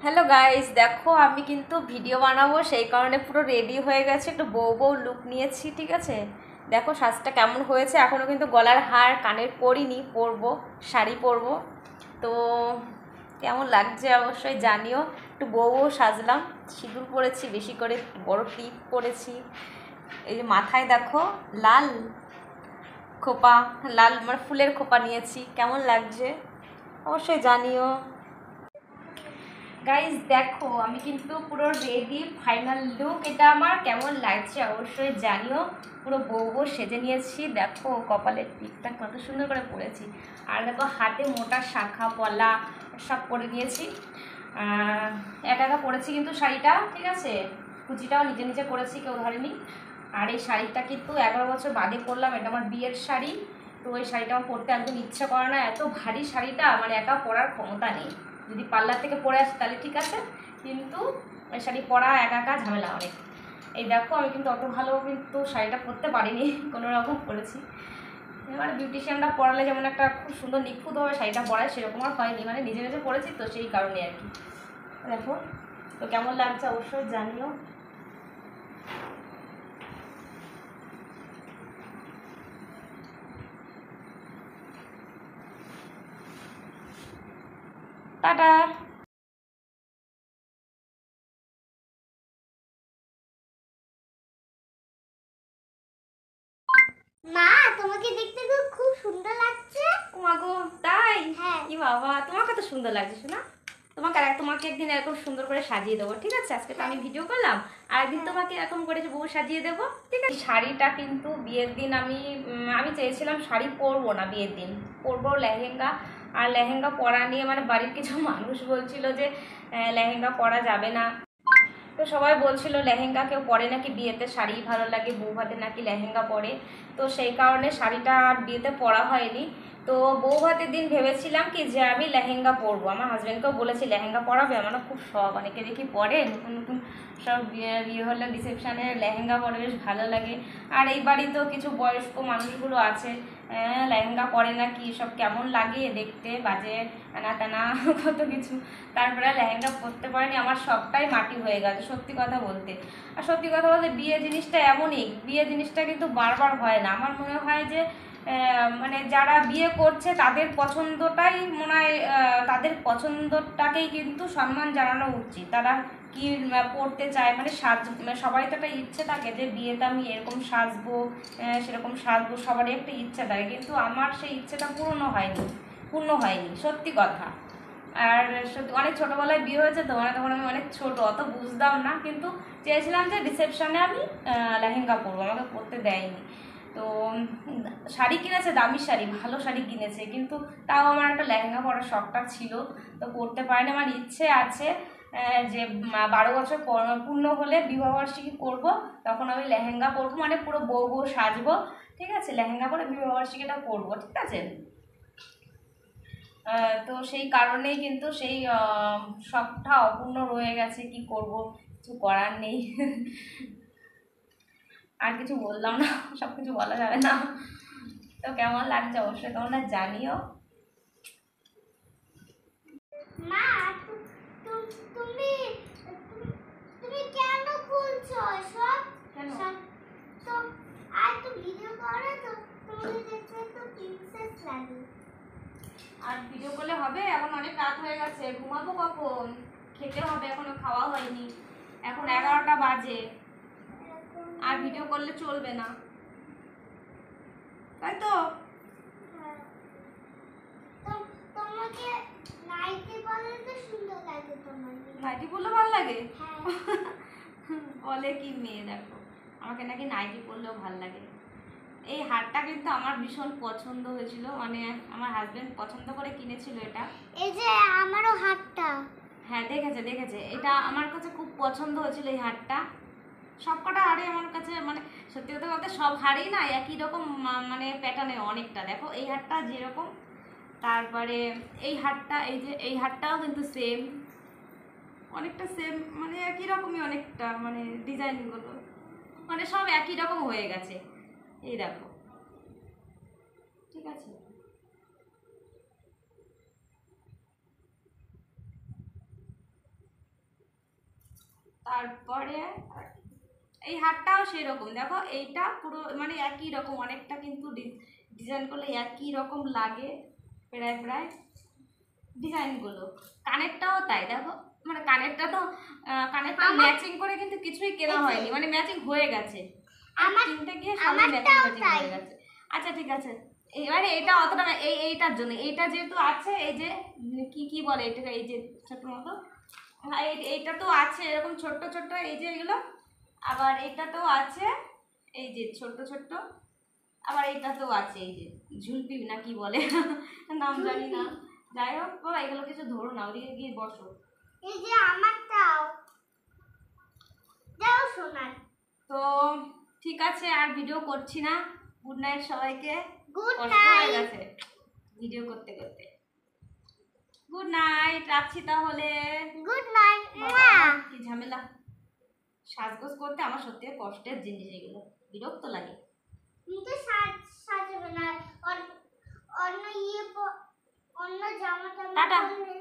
Hello guys, দেখো আমি কিন্তু ভিডিও বানাবো, সেই কারণে পুরো রেডি হয়ে গেছে, একটু বউ বউ লুক নিয়েছি। ঠিক আছে, দেখো সাজটা কেমন হয়েছে। এখনও কিন্তু গলার হার কানের পরিনি, পরবো, শাড়ি পরবো। তো কেমন লাগছে অবশ্যই জানিও। একটু বউ বউ সাজলাম, সিঁদুর পরেছি বেশি করে, বড় টিপ পরেছি। এই যে মাথায় দেখো লাল খোপা, লাল মানে ফুলের খোপা নিয়েছি। কেমন লাগছে অবশ্যই জানিও। গাইজ দেখো আমি কিন্তু পুরো রেডি, ফাইনাল লুক এটা আমার। কেমন লাগছে অবশ্যই জানিও। পুরো বউ বউ সেজে নিয়েছি, দেখো কপালের টিপটা কত সুন্দর করে পরেছি। আর দেখো হাতে মোটা শাখা পলা সব পরে নিয়েছি। একা একা পরেছি কিন্তু শাড়িটা, ঠিক আছে, কুচিটাও নিজে নিজে করেছি, কেউ ধরেনি। আর এই শাড়িটা কিন্তু 11 বছর বাদে পরলাম, এটা আমার বিয়ের শাড়ি। তো এই শাড়িটা আমার পরতে একদম ইচ্ছে করে না, এত ভারী শাড়িটা, মানে একা পরার ক্ষমতা নেই। যদি পার্লার থেকে পরে আসে তাহলে ঠিক আছে, কিন্তু এই শাড়ি পরা একা একা ঝামেলা অনেক। এই দেখো আমি কিন্তু অত ভালো কিন্তু শাড়িটা পরতে পারিনি, কোনো রকম পরেছি। এবার বিউটিশিয়ানরা পরালে যেমন একটা খুব সুন্দর নিখুঁতভাবে শাড়িটা পরায়, সেরকম আর হয়নি, মানে নিজে নিজে পরেছি তো সেই কারণে আর কি। দেখো তো কেমন লাগছে অবশ্যই জানিও। টাটা। মা, তোমাকে দেখতে তো খুব সুন্দর লাগছে। মাগো তাই? হ্যাঁ। কি বাবা, তোমাকে তো সুন্দর লাগছে শোনা। তোমাকে একদিন এরকম সুন্দর করে সাজিয়ে দেবো, ঠিক আছে? আজকে তো আমি ভিডিও করলাম, আর একদিন তোমাকে এরকম করে বউ সাজিয়ে দেবো, ঠিক আছে? শাড়িটা কিন্তু বিয়ের দিন আমি চেয়েছিলাম শাড়ি পরবো না, বিয়ের দিন পরবো লেহেঙ্গা। আর লেহেঙ্গা পরা নিয়ে মানে বাড়ির কিছু মানুষ বলছিল যে লেহেঙ্গা পরা যাবে না। তো সবাই বলছিল লেহেঙ্গা কেউ পরে নাকি বিয়েতে, শাড়ি ভালো লাগে, বউ ভাতে নাকি লেহেঙ্গা পরে। তো সেই কারণে শাড়িটা আর বিয়েতে পরা হয়নি। তো বউ ভাতের দিন ভেবেছিলাম কি যে আমি লেহেঙ্গা পরবো, আমার হাজব্যান্ডকেও বলেছি লেহেঙ্গা পরাবে, আমারও খুব শখ, অনেকে দেখি পরে নতুন নতুন সব বিয়ে হলে রিসেপশানে লেহেঙ্গা পরে বেশ ভালো লাগে। আর এই বাড়িতেও কিছু বয়স্ক মানুষগুলো আছে, লেহেঙ্গা পরে নাকি সব কেমন লাগে দেখতে, বাজে আনা টানা কত কিছু। তারপরে লেহেঙ্গা পরতে পারেনি, আমার সবটাই মাটি হয়ে গেছে সত্যি কথা বলতে। আর সত্যি কথা বলতে বিয়ে জিনিসটা এমনই, বিয়ে জিনিসটা কিন্তু বারবার হয় না। আমার মনে হয় যে মানে যারা বিয়ে করছে তাদের পছন্দটাই মনে হয়, তাদের পছন্দটাকেই কিন্তু সম্মান জানানো উচিত। তারা কি পড়তে চায়, মানে সবারই তো একটা ইচ্ছে থাকে যে বিয়েতে আমি এরকম সাজবো, সেরকম সাজবো, সবারই একটা ইচ্ছা থাকে, কিন্তু আমার সেই ইচ্ছেটা পূর্ণ হয়নি সত্যি কথা। আর সত্যি অনেক ছোটোবেলায় বিয়ে হয়েছে তো, মানে তখন আমি অনেক ছোটো, অত বুঝতাম না, কিন্তু চেয়েছিলাম যে রিসেপশনে আমি লেহেঙ্গা পরবো, আমাকে পরতে দেয়নি। তো শাড়ি কিনেছে, দামি শাড়ি, ভালো শাড়ি কিনেছে, কিন্তু তাও আমার একটা লেহেঙ্গা পরার শখটা ছিল, তো পরতে পারিনি। আমার ইচ্ছে আছে যে 12 বছর পূর্ণ হলে বিবাহবার্ষিকী করবো, তখন আমি লেহেঙ্গা পরবো, মানে পুরো বউ বউ সাজবো, ঠিক আছে, লেহেঙ্গা পরে বিবাহবার্ষিকীটা করবো, ঠিক আছে? তো সেই কারণেই কিন্তু সেই শখটা অপূর্ণ রয়ে গেছে, কি করব, কিছু করার নেই। আর কিছু বললাম না, সব কিছু বলা যাবে না। তো কেমন লাগছে অবশ্যই তোমরা জানিও। মা, তুমি তুমি কেন বলছো এসব? কেন? তো আর তো ভিডিও করে তো তুমি দেখতে তো প্রিন্সেস লাগে। আর ভিডিও করলে হবে? এখন অনেক রাত হয়ে গেছে, ঘুমাবো কখন? খেতে হবে, এখনো খাওয়া হয়নি, এখন 11টা বাজে। আর ভিডিও করলে চলবে না, তাই তো? হ্যাঁ। তোমাকে নাইটি পরলে তো সুন্দর লাগে তোমাকে। নাইটি পরলে ভালো লাগে? হ্যাঁ। বলে কি মেয়ে, দেখো আমাকে নাকি নাইটি পরলেও ভালো লাগে। এই হারটা কিন্তু আমার ভীষণ পছন্দ হয়েছিল, মানে আমার হাজবেন্ড পছন্দ করে কিনেছিল এটা। এই যে আমারও হাতটা। হ্যাঁ দেখেছে, এটা আমার কাছে খুব পছন্দ হয়েছিল এই হারটা। সব কটা হারই আমার কাছে, মানে সত্যি কথা বলতে সব হারই না একই রকম, মানে প্যাটার্নে অনেকটা। দেখো এই হারটা যেরকম, তারপরে এই হারটা, এই যে এই হারটাও কিন্তু সেম, অনেকটা সেম, মানে একই রকমই অনেকটা, মানে ডিজাইনগুলো মানে সব একই রকম হয়ে গেছে। এই দেখো, ঠিক আছে? তারপরে এই হারটাও সেই রকম, দেখো এইটা পুরো মানে একই রকম, অনেকটা কিন্তু ডিজাইন করলে একই রকম লাগে প্রায় প্রায় ডিজাইনগুলো। কানেরটাও তাই দেখো, মানে কানেরটা তো কানেরটা ম্যাচিং করে কিন্তু কিছুই কেনা হয়নি, মানে ম্যাচিং হয়ে গেছে, কিনতে গিয়ে সবই ম্যাচিং হয়ে গেছে। আচ্ছা ঠিক আছে, এবারে এটা অতটা এইটার জন্য, এইটা যেহেতু আছে, এই যে কি কি বলে এটা, এই যে ছোট মতো, এইটা তো আছে এরকম ছোট্ট ছোট্ট, এই যে এগুলো, আবার এইটাতেও আছে এই যে ছোট্ট ছোট্ট, আবার এইটাতেও আছে এই যে ঝুলপি না কি বলে নাম জানি না, যাই হোক বাবা এগুলো কিছু ধরো না, ওদিকে গিয়ে বসো। এই যে আমারটাও দাও সোনার। তো ঠিক আছে, আর ভিডিও করছি না, গুড নাইট সবাইকে, গুড কষ্ট হয়ে নাইট। গেছে ভিডিও করতে করতে। গুড নাইট, রাখছি তাহলে। Good night. বাবা, কি ঝামেলা সাজগোজ করতে, আমার সত্যি কষ্টের জিনিস এগুলো, বিরক্ত লাগে। কিন্তু সাজাবে না, অন্য ইয়ে অন্য জামা টামা টাটা। পরলে